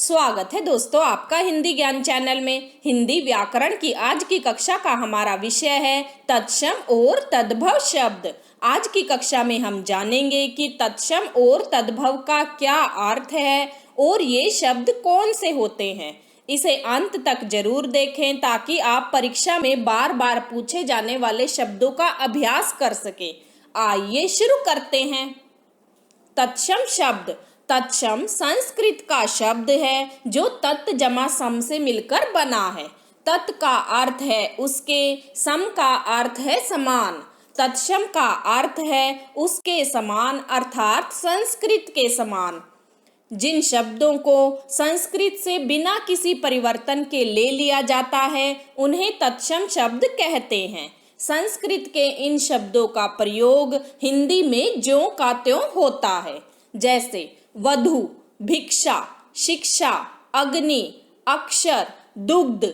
स्वागत है दोस्तों आपका हिंदी ज्ञान चैनल में। हिंदी व्याकरण की आज की कक्षा का हमारा विषय है तत्सम और तद्भव शब्द। आज की कक्षा में हम जानेंगे कि तत्सम और तद्भव का क्या अर्थ है और ये शब्द कौन से होते हैं। इसे अंत तक जरूर देखें ताकि आप परीक्षा में बार बार पूछे जाने वाले शब्दों का अभ्यास कर सकें। आइए शुरू करते हैं। तत्सम शब्द। तत्सम संस्कृत का शब्द है जो तत् जमा सम से मिलकर बना है। तत् का अर्थ है उसके, सम का अर्थ है समान। तत्सम का अर्थ है उसके समान अर्थात संस्कृत के समान। जिन शब्दों को संस्कृत से बिना किसी परिवर्तन के ले लिया जाता है उन्हें तत्सम शब्द कहते हैं। संस्कृत के इन शब्दों का प्रयोग हिंदी में ज्यों का त्यों होता है, जैसे वधु, भिक्षा, शिक्षा, अग्नि, अक्षर, दुग्ध,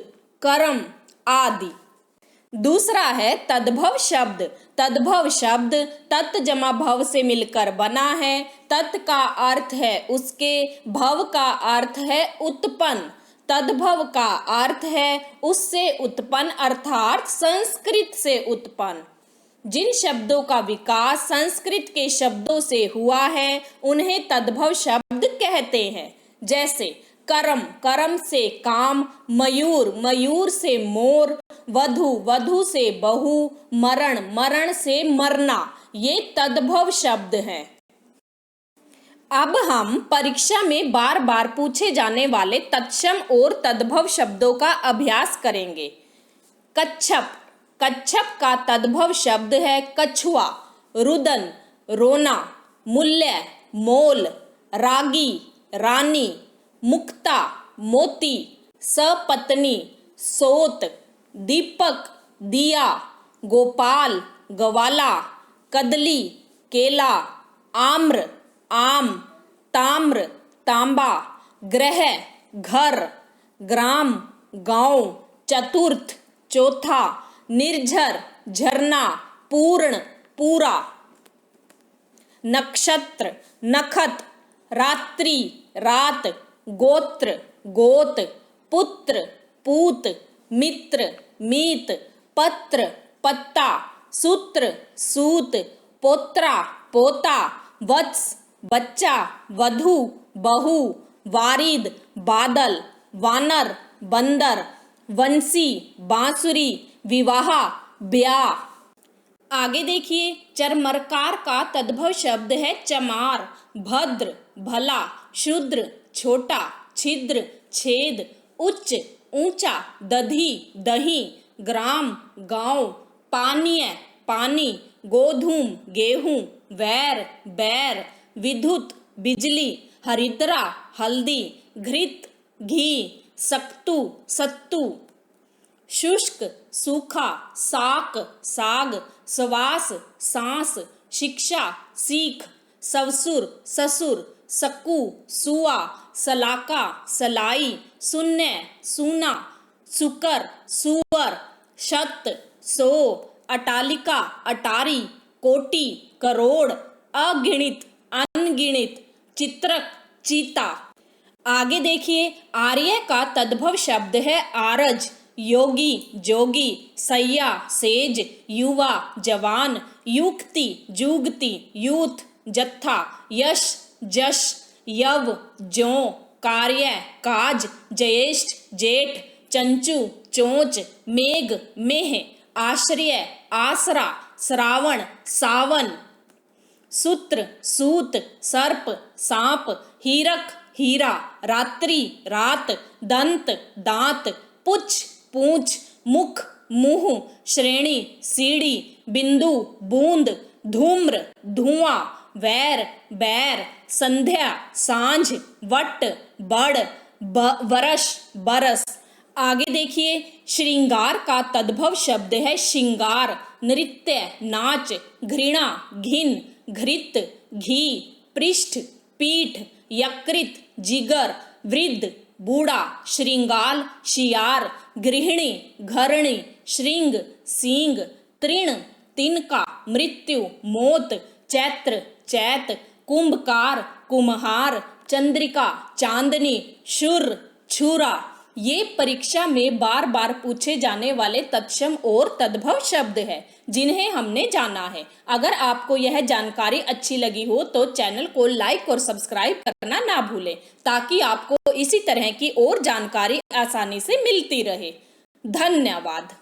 कर्म आदि। दूसरा है तद्भव शब्द। तद्भव शब्द तत् जमा भव से मिलकर बना है। तत् का अर्थ है उसके, भव का अर्थ है उत्पन्न। तद्भव का अर्थ है उससे उत्पन्न अर्थात संस्कृत से उत्पन्न। जिन शब्दों का विकास संस्कृत के शब्दों से हुआ है उन्हें तद्भव शब्द कहते हैं, जैसे कर्म, कर्म से काम, मयूर, मयूर से मोर, वधु, वधु से बहू, मरण, मरण से मरना। ये तद्भव शब्द हैं। अब हम परीक्षा में बार बार पूछे जाने वाले तत्सम और तद्भव शब्दों का अभ्यास करेंगे। कच्छप। कच्छप का तद्भव शब्द है कछुआ, रुदन, रोना, मूल्य, मोल, रागी, रानी, मुक्ता, मोती, सपत्नी, सोत, दीपक, दिया, गोपाल, गवाला, कदली, केला, आम्र, आम, ताम्र, तांबा, ग्रह, घर, ग्राम, गांव, चतुर्थ, चौथा, निर्झर, झरना, पूर्ण, पूरा। नक्षत्र, नखत, रात्रि, रात, गोत्र, गोत, पुत्र, पूत, मित्र, मीत, पत्र, पत्ता, सूत्र, सूत, पोत्रा, पोता, वत्स, बच्चा, वधु, बहू, वारिद, बादल, वानर, बंदर, वंशी, बांसुरी, विवाह, ब्याह। आगे देखिए, चरमरकार का तद्भव शब्द है चमार, भद्र, भला, शूद्र, छोटा, छिद्र, छेद, उच्च, ऊंचा, दधी, दही, ग्राम, गांव, पानीय, पानी, गोधूम, गेहूं, वैर, बैर, विद्युत, बिजली, हरिद्रा, हल्दी, घृत, घी, सक्तु, सत्तू। शुष्क, सूखा, साक, साग, सवास, सांस, शिक्षा, सीख, सवसुर, ससुर, सकू, सुआ, सलाका, सलाई, शून्य, सूना, सुकर, सुअर, शत, सौ, अटालिका, अटारी, कोटि, करोड़, अगिणित, अनगिणित, चित्रक, चीता। आगे देखिए, आर्य का तद्भव शब्द है आरज, योगी, जोगी, सैया, सेज, युवा, जवान, युक्ति, जुगति, यूथ, जत्था, यश, जश, यव, ज्यों, कार्य, काज, ज्येष्ठ, जेठ, चंचू, चोंच, मेघ, मेह, आश्रय, आसरा, श्रावण, सावन। सूत्र, सूत, सर्प, सांप, हीरक, हीरा, रात्रि, रात, दंत, दांत, पुच्छ, पूंछ, मुख, मुंह, श्रेणी, सीढ़ी, बिंदु, बूंद, धूम्र, धुआं, वैर, बैर, संध्या, सांझ, वट, बड़, वर्ष, बरस। आगे देखिए, श्रृंगार का तद्भव शब्द है श्रृंगार, नृत्य, नाच, घृणा, घिन, घृत, घी, पृष्ठ, पीठ, यकृत, जिगर, वृद्ध, बूढ़ा, श्रृंगाल, शियार, गृहिणी, घरणी, श्रृंग, सींग, तृण, तिनका, मृत्यु, मौत, चैत्र, चैत, कुंभकार, कुम्हार, चंद्रिका, चांदनी, शुर, छुरा ये परीक्षा में बार बार पूछे जाने वाले तत्सम और तद्भव शब्द हैं जिन्हें हमने जाना है। अगर आपको यह जानकारी अच्छी लगी हो तो चैनल को लाइक और सब्सक्राइब करना ना भूलें ताकि आपको इसी तरह की और जानकारी आसानी से मिलती रहे। धन्यवाद।